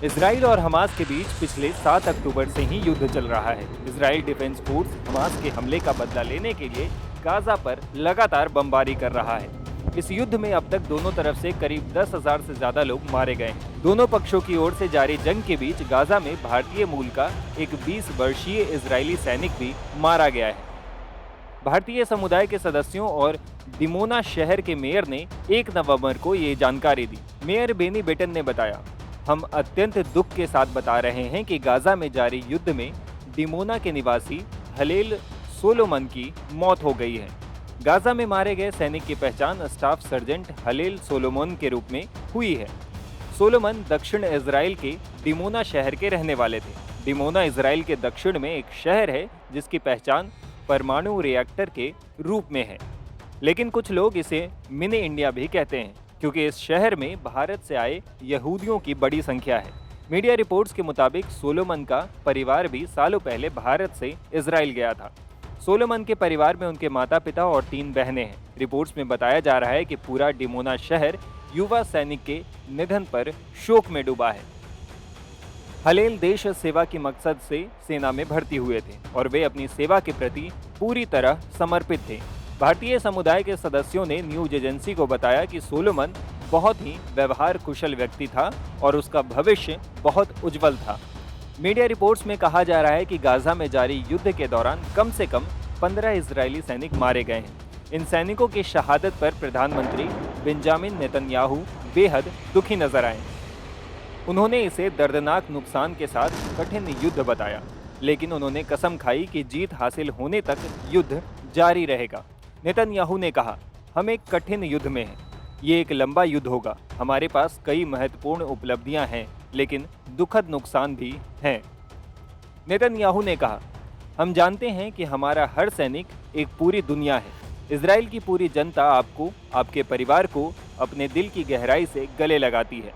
Israel और Hamas के बीच पिछले 7 अक्टूबर से ही युद्ध चल रहा है। इजराइल डिफेंस फोर्स हमास के हमले का बदला लेने के लिए गाजा पर लगातार बमबारी कर रहा है। इस युद्ध में अब तक दोनों तरफ से करीब 10,000 से ज्यादा लोग मारे गए हैं। दोनों पक्षों की ओर से जारी जंग के बीच गाजा में भारतीय मूल का एक 20 वर्षीय इजरायली सैनिक भी मारा गया है। भारतीय समुदाय के सदस्यों और डिमोना शहर के मेयर ने 1 नवंबर को ये जानकारी दी। मेयर बेनी बेटन ने बताया, हम अत्यंत दुख के साथ बता रहे हैं कि गाजा में जारी युद्ध में डिमोना के निवासी हलेल सोलोमन की मौत हो गई है। गाजा में मारे गए सैनिक की पहचान स्टाफ सर्जेंट हलेल सोलोमन के रूप में हुई है। सोलोमन दक्षिण इजराइल के डिमोना शहर के रहने वाले थे। डिमोना इजराइल के दक्षिण में एक शहर है जिसकी पहचान परमाणु रिएक्टर के रूप में है, लेकिन कुछ लोग इसे मिनी इंडिया भी कहते हैं क्योंकि इस शहर में भारत से आए यहूदियों की बड़ी संख्या है। मीडिया रिपोर्ट्स के मुताबिक सोलोमन का परिवार भी सालों पहले भारत से इजराइल गया था। सोलोमन के परिवार में उनके माता पिता और 3 बहनें हैं। रिपोर्ट्स में बताया जा रहा है कि पूरा डिमोना शहर युवा सैनिक के निधन पर शोक में डूबा है। हलेल देश सेवा के मकसद से सेना में भर्ती हुए थे और वे अपनी सेवा के प्रति पूरी तरह समर्पित थे। भारतीय समुदाय के सदस्यों ने न्यूज एजेंसी को बताया कि सोलोमन बहुत ही व्यवहार कुशल व्यक्ति था और उसका भविष्य बहुत उज्जवल था। मीडिया रिपोर्ट्स में कहा जा रहा है कि गाजा में जारी युद्ध के दौरान कम से कम 15 इजरायली सैनिक मारे गए हैं। इन सैनिकों की शहादत पर प्रधानमंत्री बेंजामिन नेतन्याहू बेहद दुखी नजर आए। उन्होंने इसे दर्दनाक नुकसान के साथ कठिन युद्ध बताया, लेकिन उन्होंने कसम खाई कि जीत हासिल होने तक युद्ध जारी रहेगा। नेतन्याहू ने कहा, हम एक कठिन युद्ध में हैं। ये एक लंबा युद्ध होगा। हमारे पास कई महत्वपूर्ण उपलब्धियां हैं, लेकिन दुखद नुकसान भी हैं। नेतन्याहू ने कहा, हम जानते हैं कि हमारा हर सैनिक एक पूरी दुनिया है। इजराइल की पूरी जनता आपको, आपके परिवार को अपने दिल की गहराई से गले लगाती है।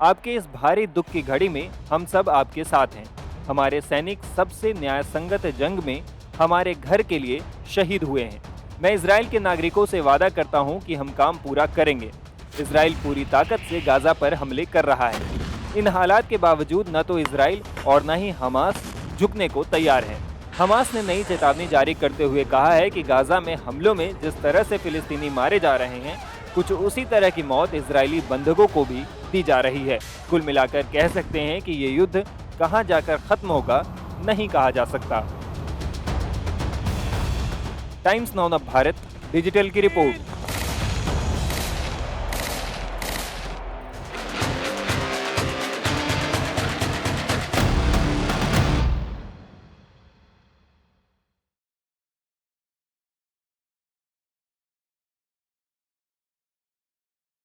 आपके इस भारी दुख की घड़ी में हम सब आपके साथ हैं। हमारे सैनिक सबसे न्यायसंगत जंग में हमारे घर के लिए शहीद हुए हैं। मैं इजराइल के नागरिकों से वादा करता हूं कि हम काम पूरा करेंगे। इजराइल पूरी ताकत से गाजा पर हमले कर रहा है। इन हालात के बावजूद न तो इजराइल और न ही हमास झुकने को तैयार है। हमास ने नई चेतावनी जारी करते हुए कहा है कि गाजा में हमलों में जिस तरह से फिलिस्तीनी मारे जा रहे हैं, कुछ उसी तरह की मौत इजरायली बंधकों को भी दी जा रही है। कुल मिलाकर कह सकते हैं कि ये युद्ध कहां जाकर खत्म होगा नहीं कहा जा सकता। टाइम्स नाउ भारत डिजिटल की रिपोर्ट।